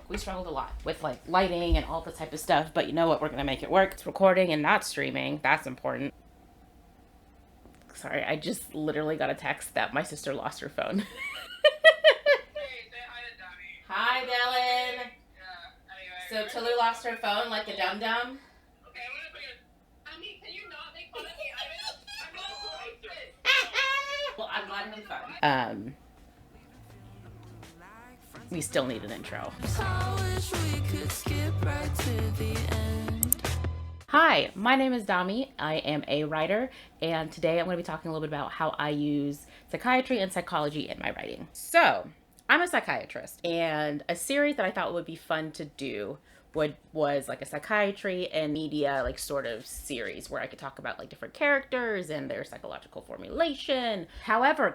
We struggled a lot with like lighting and all the type of stuff, but you know what? We're gonna make it work. It's recording and not streaming. That's important. Sorry, I just literally got a text that my sister lost her phone. Hey, say hi to Dummy. Hi, Dylan. Yeah, anyway. So Tulu lost her phone like a dum-dum. Okay, I'm gonna put it. Dummy, can you not make fun of me? I'm not close. Well, I'm glad I'm fun. We still need an intro. Hi, my name is Dami. I am a writer, and today I'm going to be talking a little bit about how I use psychiatry and psychology in my writing. So, I'm a psychiatrist, and a series that I thought would be fun to do was like a psychiatry and media like sort of series where I could talk about like different characters and their psychological formulation. However,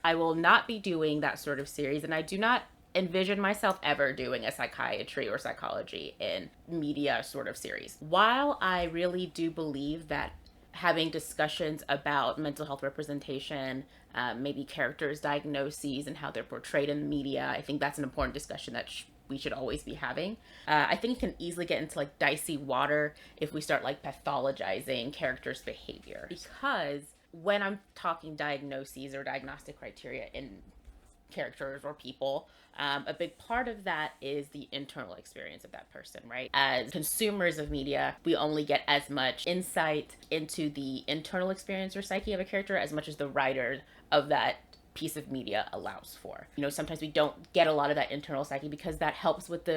I will not be doing that sort of series, and I do not envision myself ever doing a psychiatry or psychology in media sort of series. While I really do believe that having discussions about mental health representation, maybe characters' diagnoses and how they're portrayed in the media, I think that's an important discussion that we should always be having. I think it can easily get into like dicey water if we start like pathologizing characters' behavior. Because when I'm talking diagnoses or diagnostic criteria in characters or people, a big part of that is the internal experience of that person, right? As consumers of media, we only get as much insight into the internal experience or psyche of a character as much as the writer of that piece of media allows for. You know, sometimes we don't get a lot of that internal psyche because that helps with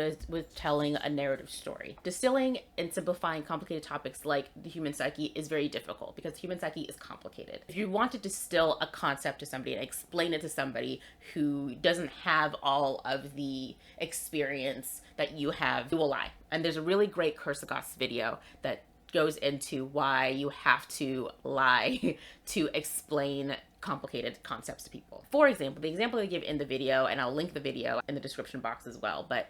telling a narrative story. Distilling and simplifying complicated topics like the human psyche is very difficult because the human psyche is complicated. If you want to distill a concept to somebody and explain it to somebody who doesn't have all of the experience that you have, you will lie. And there's a really great Kurzgesagt video that goes into why you have to lie to explain complicated concepts to people. For example, the example they give in the video, and I'll link the video in the description box as well, but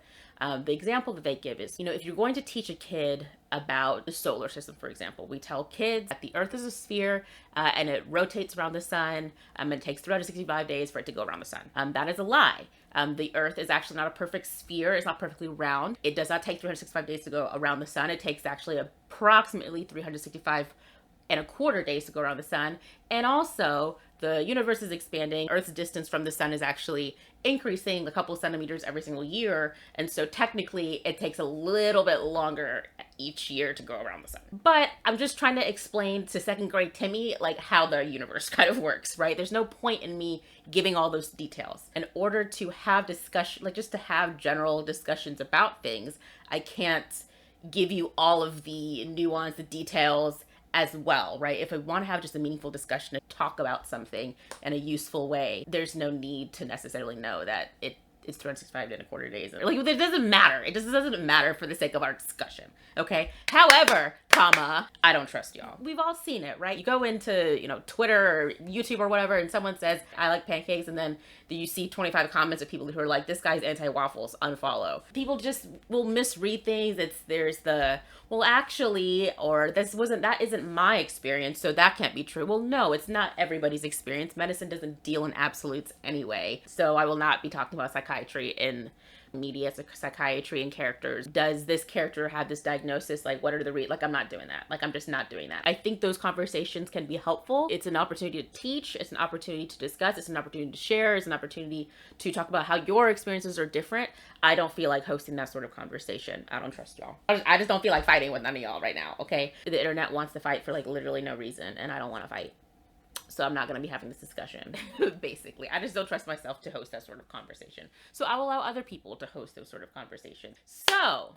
the example that they give is, you know, if you're going to teach a kid about the solar system, for example, we tell kids that the Earth is a sphere and it rotates around the sun, and it takes 365 days for it to go around the sun. That is a lie. The Earth is actually not a perfect sphere. It's not perfectly round. It does not take 365 days to go around the sun. It takes actually approximately 365.25 days to go around the sun. And also, the universe is expanding. Earth's distance from the sun is actually increasing a couple centimeters every single year. And so technically, it takes a little bit longer each year to go around the sun. But I'm just trying to explain to second grade Timmy, like, how the universe kind of works, right? There's no point in me giving all those details. In order to have discussion, like just to have general discussions about things, I can't give you all of the nuance, the details as well, right? If I want to have just a meaningful discussion to talk about something in a useful way, there's no need to necessarily know that it's 365.25 days. Like, it doesn't matter. It just doesn't matter for the sake of our discussion, okay? However, I don't trust y'all. We've all seen it, right? You go into, you know, Twitter or YouTube or whatever, and someone says, I like pancakes, and then you see 25 comments of people who are like, this guy's anti-waffles, unfollow. People just will misread things. There's the, well, actually, or that isn't my experience, so that can't be true. Well, no, it's not everybody's experience. Medicine doesn't deal in absolutes anyway. So I will not be talking about psychiatry in media, psychiatry and characters. Does this character have this diagnosis? Like, what are the like, I'm not doing that. Like, I'm just not doing that. I think those conversations can be helpful. It's an opportunity to teach. It's an opportunity to discuss. It's an opportunity to share. It's an opportunity to talk about how your experiences are different. I don't feel like hosting that sort of conversation. I don't trust y'all. I just don't feel like fighting with none of y'all right now, okay? The internet wants to fight for like literally no reason, and I don't want to fight. So I'm not going to be having this discussion, basically. I just don't trust myself to host that sort of conversation. So I'll allow other people to host those sort of conversations. So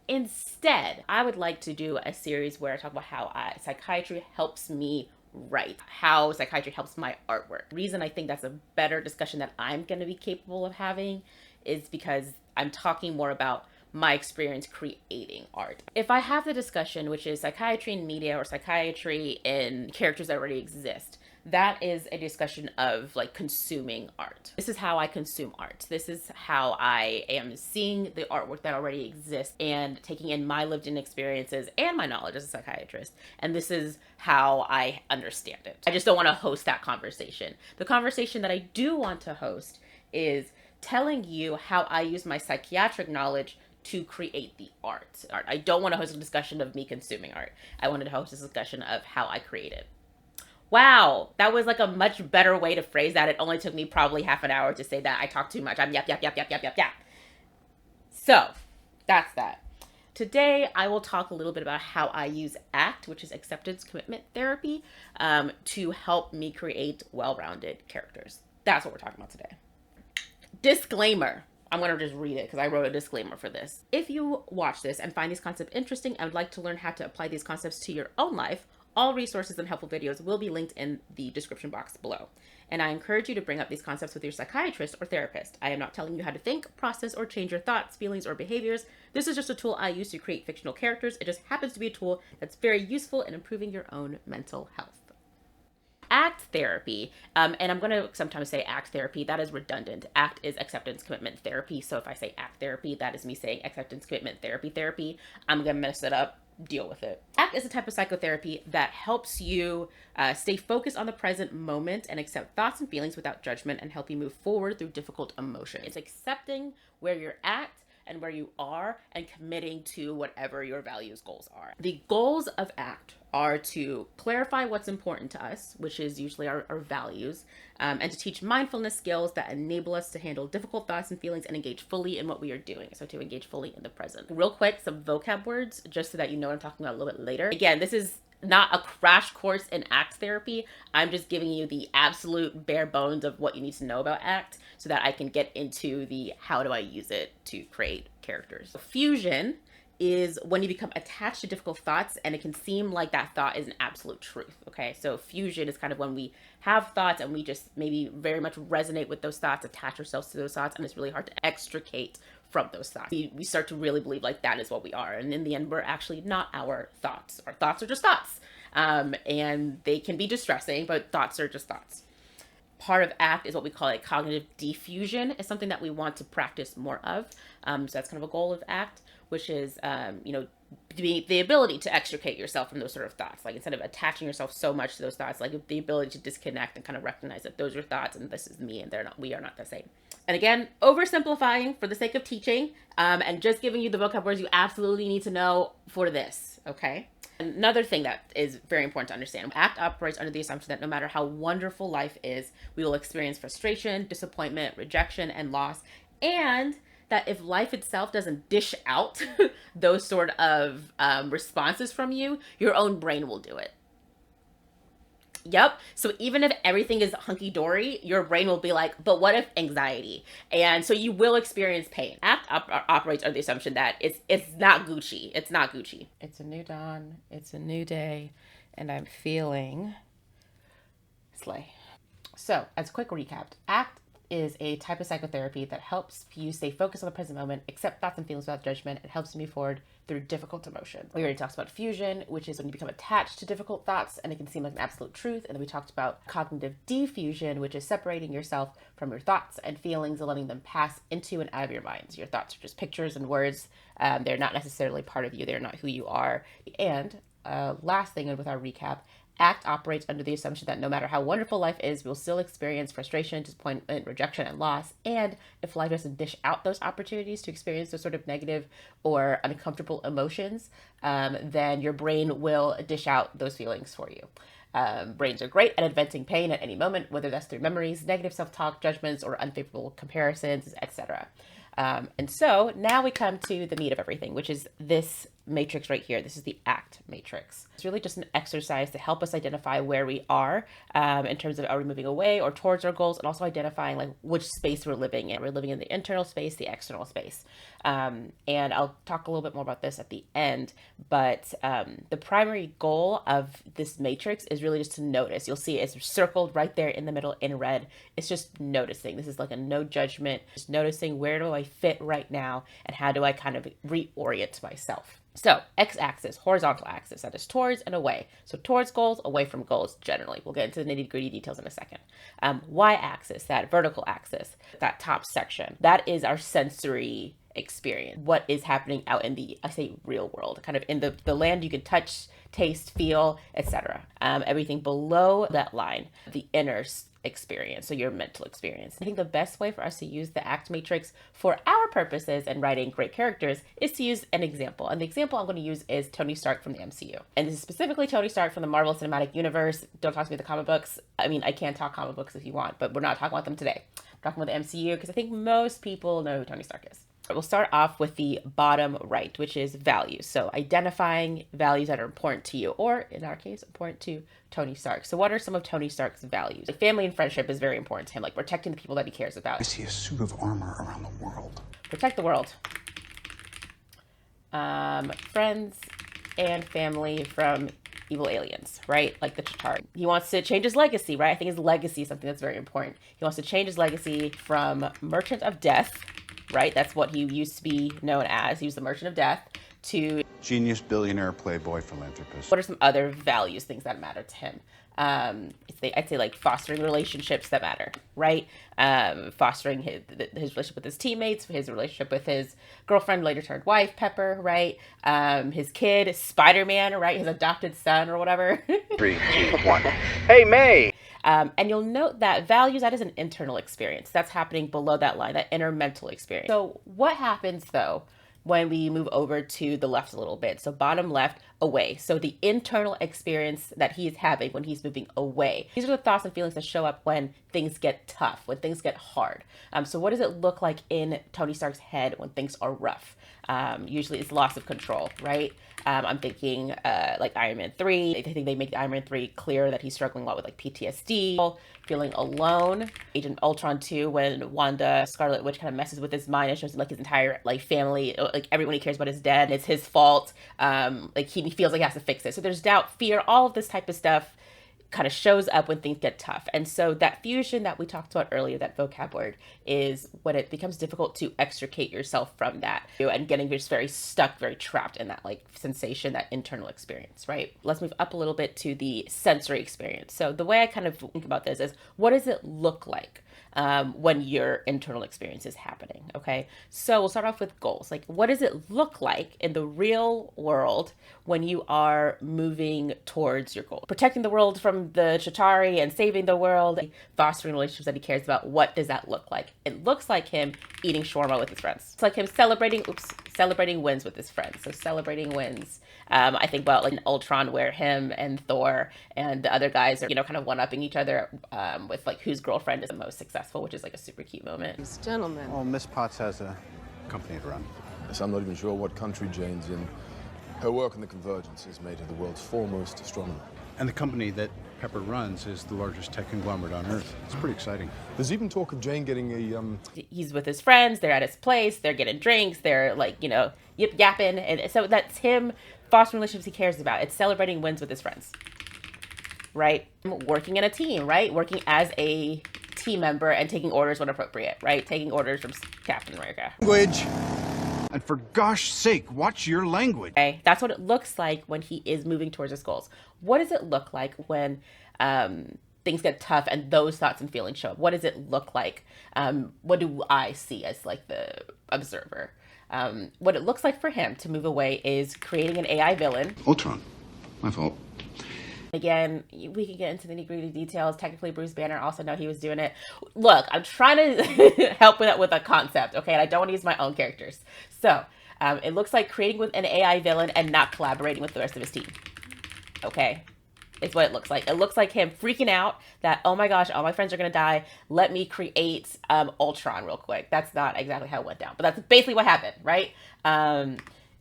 instead, I would like to do a series where I talk about how psychiatry helps me write, how psychiatry helps my artwork. The reason I think that's a better discussion that I'm going to be capable of having is because I'm talking more about my experience creating art. If I have the discussion, which is psychiatry in media or psychiatry in characters that already exist, that is a discussion of like consuming art. This is how I consume art. This is how I am seeing the artwork that already exists and taking in my lived in experiences and my knowledge as a psychiatrist. And this is how I understand it. I just don't want to host that conversation. The conversation that I do want to host is telling you how I use my psychiatric knowledge to create the art. I don't want to host a discussion of me consuming art. I wanted to host a discussion of how I create it. Wow, that was like a much better way to phrase that. It only took me probably half an hour to say that. I talk too much. I'm yap. So, that's that. Today, I will talk a little bit about how I use ACT, which is acceptance commitment therapy, to help me create well-rounded characters. That's what we're talking about today. Disclaimer. I'm going to just read it because I wrote a disclaimer for this. If you watch this and find these concepts interesting and would like to learn how to apply these concepts to your own life, all resources and helpful videos will be linked in the description box below. And I encourage you to bring up these concepts with your psychiatrist or therapist. I am not telling you how to think, process, or change your thoughts, feelings, or behaviors. This is just a tool I use to create fictional characters. It just happens to be a tool that's very useful in improving your own mental health. ACT therapy, and I'm going to sometimes say ACT therapy, that is redundant. ACT is acceptance commitment therapy. So if I say ACT therapy, that is me saying acceptance commitment therapy. I'm going to mess it up. Deal with it. ACT is a type of psychotherapy that helps you stay focused on the present moment and accept thoughts and feelings without judgment and help you move forward through difficult emotions. It's accepting where you're at and where you are and committing to whatever your values goals are. The goals of ACT are to clarify what's important to us, which is usually our values, and to teach mindfulness skills that enable us to handle difficult thoughts and feelings and engage fully in what we are doing. So to engage fully in the present. Real quick, some vocab words, just so that you know what I'm talking about a little bit later. Again, this is not a crash course in ACT therapy. I'm just giving you the absolute bare bones of what you need to know about ACT so that I can get into the how do I use it to create characters. Fusion is when you become attached to difficult thoughts and it can seem like that thought is an absolute truth, okay? So fusion is kind of when we have thoughts and we just maybe very much resonate with those thoughts, attach ourselves to those thoughts, and it's really hard to extricate from those thoughts. We start to really believe like that is what we are. And in the end, we're actually not our thoughts. Our thoughts are just thoughts. And they can be distressing, but thoughts are just thoughts. Part of ACT is what we call a cognitive diffusion. It's something that we want to practice more of. So that's kind of a goal of ACT, which is, the ability to extricate yourself from those sort of thoughts. Like instead of attaching yourself so much to those thoughts, like the ability to disconnect and kind of recognize that those are thoughts and this is me and we are not the same. And again, oversimplifying for the sake of teaching, and just giving you the vocab words you absolutely need to know for this, okay? Another thing that is very important to understand, ACT operates under the assumption that no matter how wonderful life is, we will experience frustration, disappointment, rejection, and loss, and that if life itself doesn't dish out those sort of responses from you, your own brain will do it. Yep. So even if everything is hunky-dory, your brain will be like, but what if anxiety? And so you will experience pain. ACT operates under the assumption that it's not Gucci. It's not Gucci. It's a new dawn. It's a new day. And I'm feeling slay. So as a quick recap, ACT is a type of psychotherapy that helps you stay focused on the present moment, accept thoughts and feelings without judgment. It helps you move forward through difficult emotion. We already talked about fusion, which is when you become attached to difficult thoughts and it can seem like an absolute truth. And then we talked about cognitive diffusion, which is separating yourself from your thoughts and feelings and letting them pass into and out of your minds. Your thoughts are just pictures and words. They're not necessarily part of you. They're not who you are. And last thing, and with our recap, ACT operates under the assumption that no matter how wonderful life is, we'll still experience frustration, disappointment, rejection, and loss. And if life doesn't dish out those opportunities to experience those sort of negative or uncomfortable emotions, then your brain will dish out those feelings for you. Brains are great at inventing pain at any moment, whether that's through memories, negative self-talk, judgments, or unfavorable comparisons, etc. And so now we come to the meat of everything, which is this matrix right here. This is the ACT matrix. It's really just an exercise to help us identify where we are in terms of are we moving away or towards our goals, and also identifying like which space we're living in. We're living in the internal space, the external space. And I'll talk a little bit more about this at the end, but the primary goal of this matrix is really just to notice. You'll see it's circled right there in the middle in red. It's just noticing. This is like a no judgment, just noticing where do I fit right now and how do I kind of reorient myself. So x-axis, horizontal axis, that is towards and away. So towards goals, away from goals generally. We'll get into the nitty-gritty details in a second. Y-axis, that vertical axis, that top section, that is our sensory experience. What is happening out in the, I say real world, kind of in the land you can touch, taste, feel, etc. Everything below that line, the inner experience, so your mental experience. I think the best way for us to use the ACT matrix for our purposes and writing great characters is to use an example. And the example I'm going to use is Tony Stark from the MCU. And this is specifically Tony Stark from the Marvel Cinematic Universe. Don't talk to me about the comic books. I mean, I can talk comic books if you want, but we're not talking about them today. I'm talking about the MCU because I think most people know who Tony Stark is. We'll start off with the bottom right, which is values. So identifying values that are important to you, or in our case, important to Tony Stark. So what are some of Tony Stark's values? Like family and friendship is very important to him, like protecting the people that he cares about. I see a suit of armor around the world. Protect the world. Friends and family from evil aliens, right? Like the Chitauri. He wants to change his legacy, right? I think his legacy is something that's very important. He wants to change his legacy from Merchant of Death, right? That's what he used to be known as. He was the Merchant of Death, to Genius, billionaire, playboy, philanthropist. what are some other values, things that matter to him? I'd say like fostering relationships that matter, right? Fostering his relationship with his teammates, his relationship with his girlfriend, later turned wife, Pepper, right? His kid, Spider-Man, right? His adopted son or whatever. 3, 2, 1. Hey, May! And you'll note that values, that is an internal experience. That's happening below that line, that inner mental experience. So what happens though when we move over to the left a little bit? So bottom left, away. So the internal experience that he's having when he's moving away. These are the thoughts and feelings that show up when things get tough, when things get hard. So what does it look like in Tony Stark's head when things are rough? Usually it's loss of control, right? I'm thinking like Iron Man 3. I think they make Iron Man 3 clear that he's struggling a lot with like PTSD, feeling alone. Agent Ultron 2, when Wanda, Scarlet Witch, kind of messes with his mind and shows him like his entire like family, like everyone he cares about is dead and it's his fault. Like he feels like he has to fix it. So there's doubt, fear, all of this type of stuff kind of shows up when things get tough. And so that fusion that we talked about earlier, that vocab word, is when it becomes difficult to extricate yourself from that and getting just very stuck, very trapped in that like sensation, that internal experience, right? Let's move up a little bit to the sensory experience. So the way I kind of think about this is, what does it look like when your internal experience is happening? Okay, so we'll start off with goals. Like, what does it look like in the real world when you are moving towards your goal? Protecting the world from the Chitauri and saving the world, fostering relationships that he cares about. What does that look like? It looks like him eating shawarma with his friends. It's like him celebrating wins with his friends. So celebrating wins. I think about like Ultron, where him and Thor and the other guys are, kind of one-upping each other with like whose girlfriend is the most successful, which is like a super cute moment. Gentlemen. Oh, Miss Potts has a company to run. Yes, I'm not even sure what country Jane's in. Her work on the Convergence has made her the world's foremost astronomer. And the company that Pepper runs is the largest tech conglomerate on Earth. It's pretty exciting. There's even talk of Jane getting a, He's with his friends, they're at his place, they're getting drinks, they're like, yip-yapping. And so that's him fostering relationships he cares about. It's celebrating wins with his friends, right? Working in a team, right? Working as a team member and taking orders when appropriate, right? Taking orders from Captain America. Language. And for gosh sake, watch your language. Okay, that's what it looks like when he is moving towards his goals. What does it look like when things get tough and those thoughts and feelings show up? What does it look like? What do I see as like the observer? What it looks like for him to move away is creating an AI villain. Ultron. My fault. Again, we can get into the nitty-gritty details. Technically, Bruce Banner also know he was doing it. Look, I'm trying to help with a concept, okay? And I don't want to use my own characters. So, it looks like creating with an AI villain and not collaborating with the rest of his team. Okay? It's what it looks like. It looks like him freaking out that, oh my gosh, all my friends are going to die. Let me create Ultron real quick. That's not exactly how it went down, but that's basically what happened, right?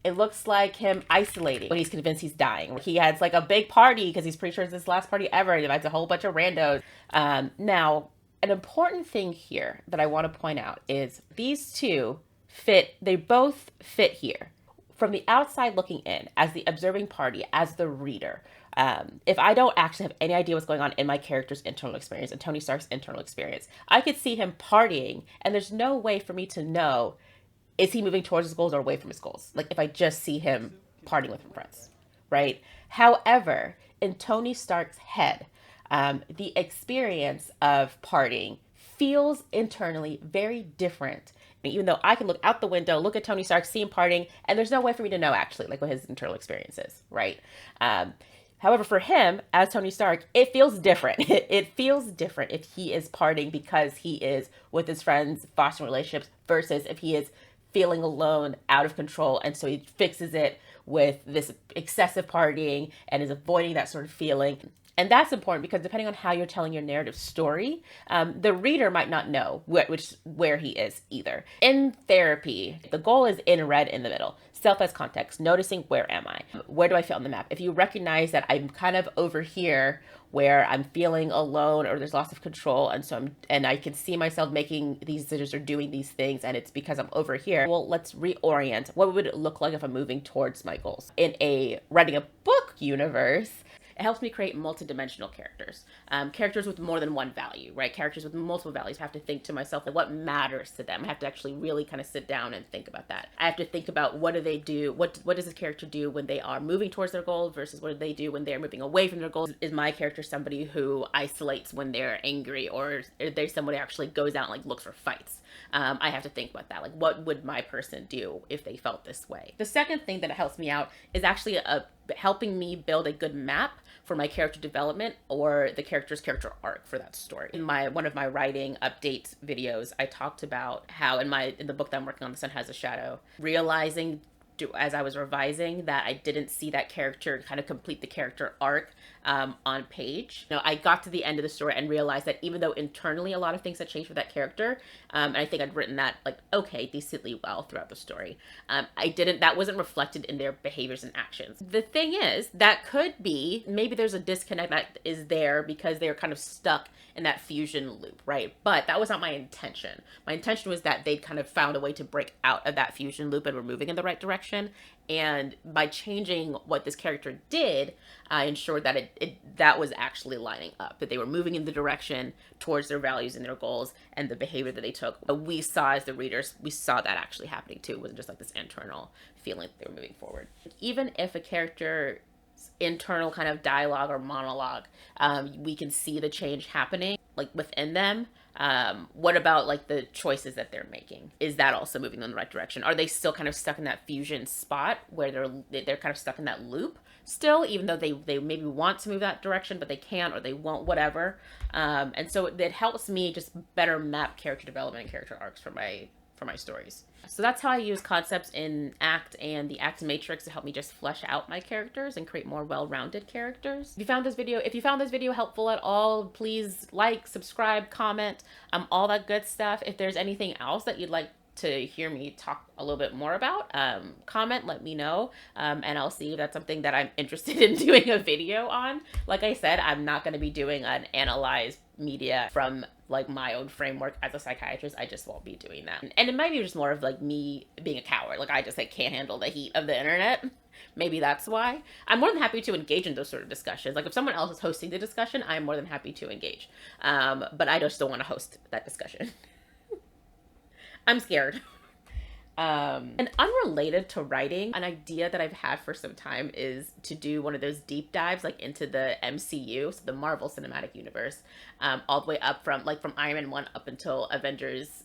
It looks like him isolating when he's convinced he's dying. He has like a big party because he's pretty sure it's his last party ever. He invites a whole bunch of randos. Now, an important thing here that I want to point out is these two fit, they both fit here. From the outside looking in, as the observing party, as the reader, if I don't actually have any idea what's going on in my character's internal experience and Tony Stark's internal experience, I could see him partying and there's no way for me to know, is he moving towards his goals or away from his goals? Like if I just see him partying with friends, right? However, in Tony Stark's head, the experience of partying feels internally very different. Even though I can look out the window, look at Tony Stark, see him partying, and there's no way for me to know actually like what his internal experience is, right? However, for him, as Tony Stark, it feels different. It feels different if he is partying because he is with his friends, fostering relationships, versus if he is feeling alone, out of control, and so he fixes it with this excessive partying and is avoiding that sort of feeling. And that's important because depending on how you're telling your narrative story, the reader might not know where he is either. In therapy, the goal is in red in the middle. Self as context, noticing where am I? Where do I feel on the map? If you recognize that I'm kind of over here where I'm feeling alone or there's loss of control, and I can see myself making these decisions or doing these things, and it's because I'm over here, well, let's reorient. What would it look like if I'm moving towards my goals? In a writing a book universe, it helps me create multidimensional characters, characters with more than one value, right? Characters with multiple values. I have to think to myself, like, what matters to them? I have to actually really kind of sit down and think about that. I have to think about what do they do? What does this character do when they are moving towards their goal versus what do they do when they're moving away from their goals? Is my character somebody who isolates when they're angry, or is there somebody who actually goes out and like looks for fights? I have to think about that. Like, what would my person do if they felt this way? The second thing that helps me out is actually helping me build a good map for my character development or the character's character arc for that story. In one of my writing updates videos, I talked about how in the book that I'm working on, The Sun Has a Shadow, realizing as I was revising that I didn't see that character kind of complete the character arc on page. I got to the end of the story and realized that even though internally a lot of things had changed for that character, and I think I'd written that like, okay, decently well throughout the story, that wasn't reflected in their behaviors and actions. The thing is, that could be, maybe there's a disconnect that is there because they're kind of stuck in that fusion loop, right? But that was not my intention. My intention was that they'd kind of found a way to break out of that fusion loop and were moving in the right direction. And by changing what this character did, I ensured that that was actually lining up, that they were moving in the direction towards their values and their goals, and the behavior that they took. We saw as the readers, we saw that actually happening too. It wasn't just like this internal feeling that they were moving forward. Even if a character internal kind of dialogue or monologue, we can see the change happening like within them. What about like the choices that they're making? Is that also moving in the right direction? Are they still kind of stuck in that fusion spot where they're kind of stuck in that loop still, even though they maybe want to move that direction, but they can't or they won't, whatever. And so it helps me just better map character development and character arcs for my stories. So that's how I use concepts in ACT and the ACT matrix to help me just flesh out my characters and create more well-rounded characters. If you found this video helpful at all, please like, subscribe, comment, all that good stuff. If there's anything else that you'd like to hear me talk a little bit more about, comment, let me know, and I'll see if that's something that I'm interested in doing a video on. Like I said, I'm not going to be doing an analyze media from like my own framework as a psychiatrist. I just won't be doing that. And it might be just more of like me being a coward. Like I just like can't handle the heat of the internet. Maybe that's why. I'm more than happy to engage in those sort of discussions. Like if someone else is hosting the discussion, I'm more than happy to engage. But I just don't want to host that discussion. I'm scared. And unrelated to writing, an idea that I've had for some time is to do one of those deep dives like into the MCU, so the Marvel Cinematic Universe, all the way up from Iron Man 1 up until Avengers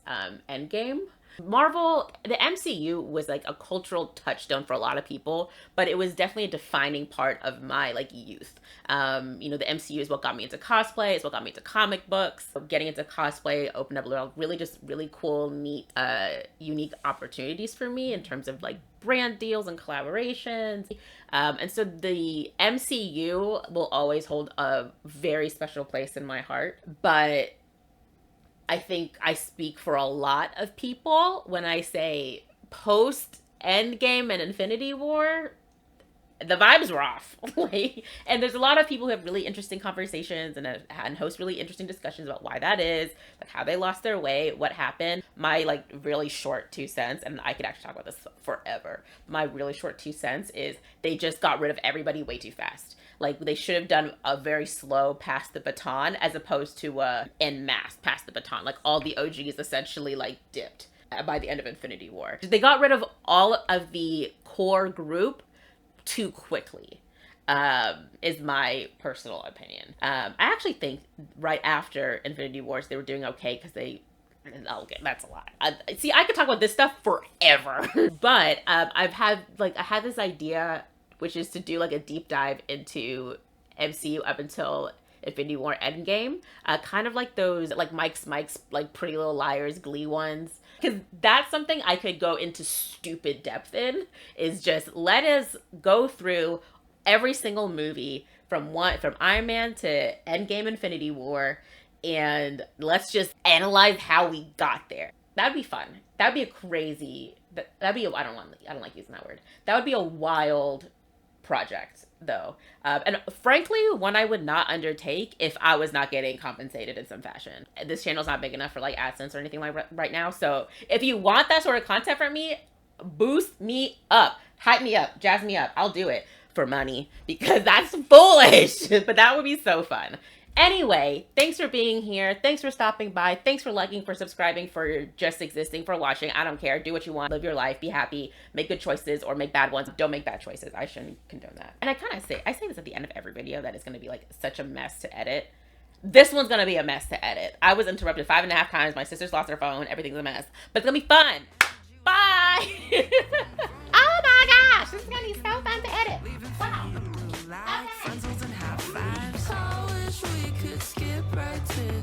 Endgame. Marvel, the MCU was like a cultural touchstone for a lot of people, but it was definitely a defining part of my like youth. The MCU is what got me into cosplay. It's what got me into comic books. Getting into cosplay opened up a little really cool, neat, unique opportunities for me in terms of like brand deals and collaborations. And so the MCU will always hold a very special place in my heart, but I think I speak for a lot of people when I say post Endgame and Infinity War, the vibes were off. And there's a lot of people who have really interesting conversations and host really interesting discussions about why that is, like how they lost their way, what happened. My like really short 2 cents, and I could actually talk about this forever. My really short 2 cents is they just got rid of everybody way too fast. Like they should have done a very slow pass the baton as opposed to en masse pass the baton. Like all the OGs essentially like dipped by the end of Infinity War. They got rid of all of the core group too quickly, is my personal opinion. I actually think right after Infinity Wars they were doing okay because okay, that's a lot. See, I could talk about this stuff forever, but I had this idea, which is to do like a deep dive into MCU up until Infinity War Endgame. Kind of like those, like Mike's, like Pretty Little Liars, Glee ones. Because that's something I could go into stupid depth in, is just let us go through every single movie from Iron Man to Endgame Infinity War, and let's just analyze how we got there. That'd be fun. That'd be a crazy, that'd be, I don't like using that word. That would be a wild project, though. And frankly, one I would not undertake if I was not getting compensated in some fashion. This channel's not big enough for like AdSense or anything like right now. So if you want that sort of content from me, boost me up, hype me up, jazz me up. I'll do it for money because that's foolish, but that would be so fun. Anyway, thanks for being here. Thanks for stopping by. Thanks for liking, for subscribing, for just existing, for watching. I don't care. Do what you want. Live your life. Be happy. Make good choices or make bad ones. Don't make bad choices. I shouldn't condone that. And I say this at the end of every video that it's going to be like such a mess to edit. This one's going to be a mess to edit. I was interrupted 5.5 times. My sister's lost her phone. Everything's a mess. But it's going to be fun. Bye. Oh my gosh. This is going to be so fun to edit. Wow. Okay. Skip right to